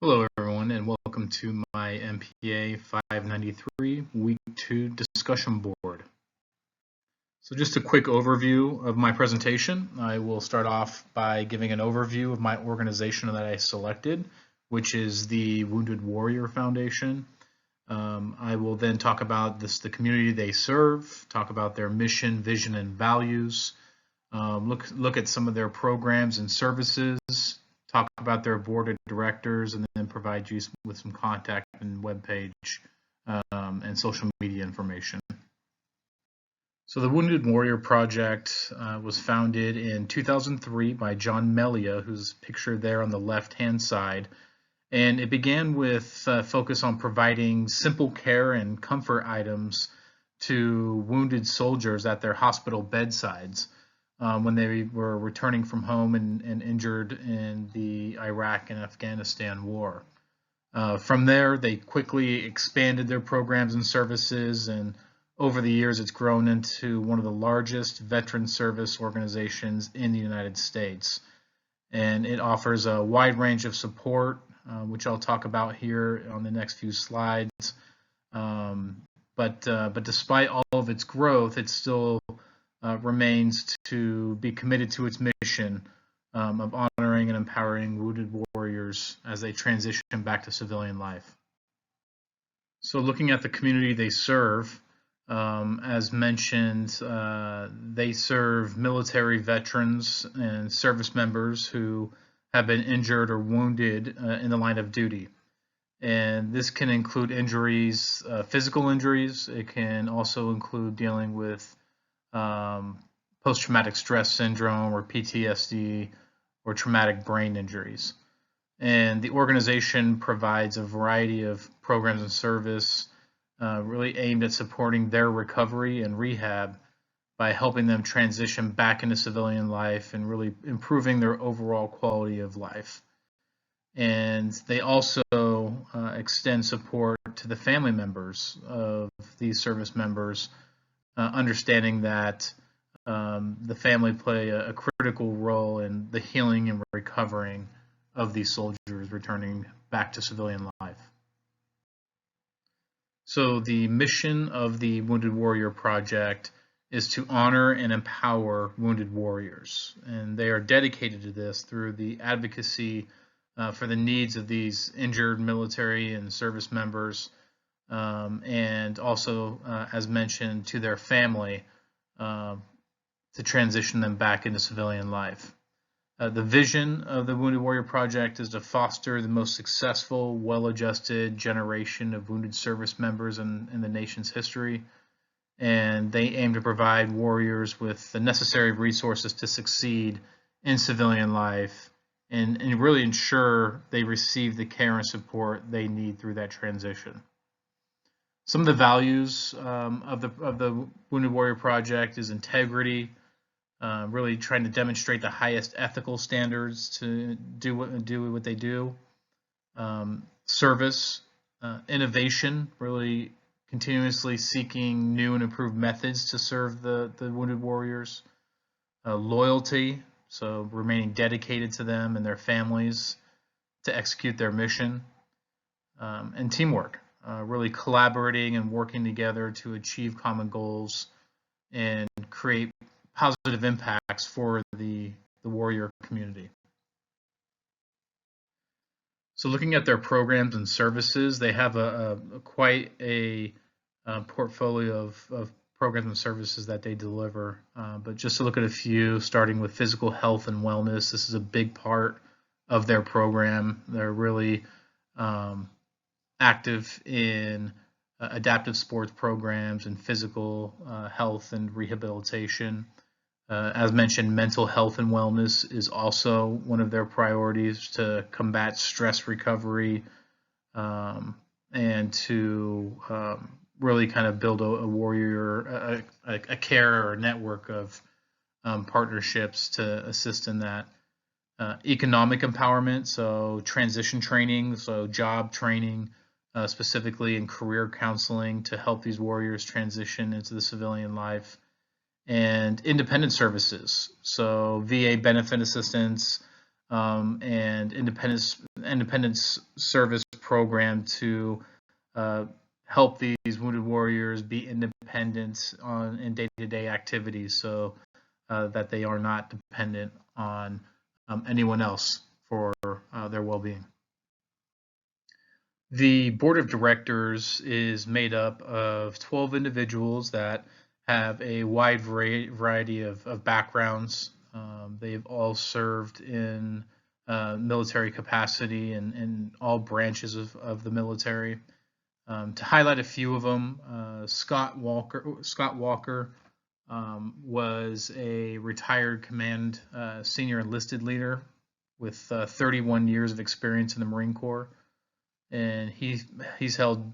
Hello, everyone, and welcome to my MPA 593 Week 2 discussion board. So just a quick overview of my presentation. I will start off by giving an overview of my organization that I selected, which is the Wounded Warrior Foundation. I will then talk about the community they serve, talk about their mission, vision, and values, look at some of their programs and services, talk about their board of directors, and then provide you with some contact and webpage and social media information. So the Wounded Warrior Project was founded in 2003 by John Melia, who's pictured there on the left-hand side. And it began with focus on providing simple care and comfort items to wounded soldiers at their hospital bedsides when they were returning from home and injured in the Iraq and Afghanistan war. From there, they quickly expanded their programs and services, and over the years, it's grown into one of the largest veteran service organizations in the United States. And it offers a wide range of support, which I'll talk about here on the next few slides. But despite all of its growth, it still remains to be committed to its mission of honoring and empowering wounded warriors as they transition back to civilian life. So looking at the community they serve, as mentioned, they serve military veterans and service members who have been injured or wounded in the line of duty. And this can include injuries, physical injuries. It can also include dealing with post-traumatic stress syndrome or PTSD or traumatic brain injuries. And the organization provides a variety of programs and service really aimed at supporting their recovery and rehab by helping them transition back into civilian life and really improving their overall quality of life. And they also extend support to the family members of these service members, understanding that the family play a critical role in the healing and recovering of these soldiers returning back to civilian life. So the mission of the Wounded Warrior Project is to honor and empower wounded warriors. And they are dedicated to this through the advocacy for the needs of these injured military and service members, and also, as mentioned, to their family to transition them back into civilian life. The vision of the Wounded Warrior Project is to foster the most successful, well-adjusted generation of wounded service members in the nation's history. And they aim to provide warriors with the necessary resources to succeed in civilian life and really ensure they receive the care and support they need through that transition. Some of the values of the Wounded Warrior Project is integrity, really trying to demonstrate the highest ethical standards to do what they do. Service, innovation, really continuously seeking new and improved methods to serve the wounded warriors. Loyalty, so remaining dedicated to them and their families to execute their mission. And teamwork, really collaborating and working together to achieve common goals and create positive impacts for the warrior community. So looking at their programs and services, they have quite a portfolio of programs and services that they deliver. But just to look at a few, starting with physical health and wellness, this is a big part of their program. They're really active in adaptive sports programs and physical health and rehabilitation. As mentioned, mental health and wellness is also one of their priorities to combat stress recovery and to really kind of build a warrior, a care or a network of partnerships to assist in that. Economic empowerment, so transition training, so job training, specifically in career counseling to help these warriors transition into the civilian life. And independent services, so VA benefit assistance and independent independence service program to help these wounded warriors be independent in day-to-day activities, so that they are not dependent on anyone else for their well-being. The board of directors is made up of 12 individuals that have a wide variety of backgrounds. They've all served in military capacity in all branches of the military. To highlight a few of them, Scott Walker was a retired command senior enlisted leader with 31 years of experience in the Marine Corps, and he's held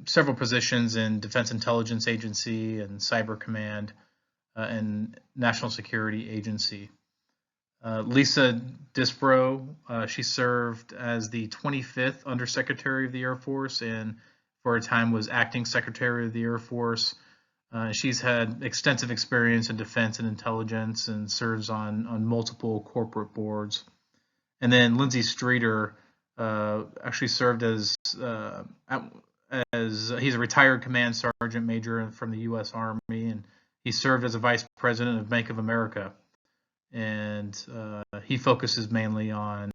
several positions in Defense Intelligence Agency and Cyber Command and National Security Agency. Lisa Disbrow, she served as the 25th Undersecretary of the Air Force and for a time was Acting Secretary of the Air Force. She's had extensive experience in defense and intelligence and serves on multiple corporate boards. And then Lindsay Streeter actually served as he's a retired command sergeant major from the U.S. Army, and he served as a vice president of Bank of America. And he focuses mainly on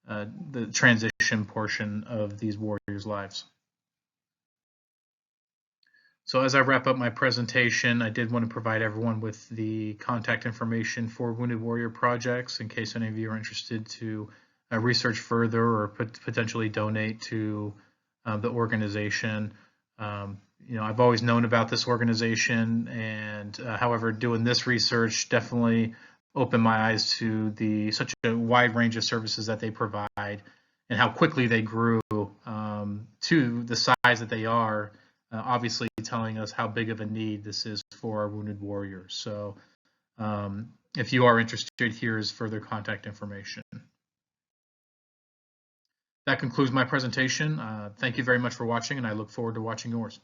the transition portion of these warriors' lives. So as I wrap up my presentation, I did want to provide everyone with the contact information for Wounded Warrior projects in case any of you are interested to research further or potentially donate to the organization. I've always known about this organization, and however, doing this research definitely opened my eyes to such a wide range of services that they provide and how quickly they grew to the size that they are, obviously telling us how big of a need this is for our wounded warriors. So if you are interested, here is further contact information. That concludes my presentation. Thank you very much for watching, and I look forward to watching yours.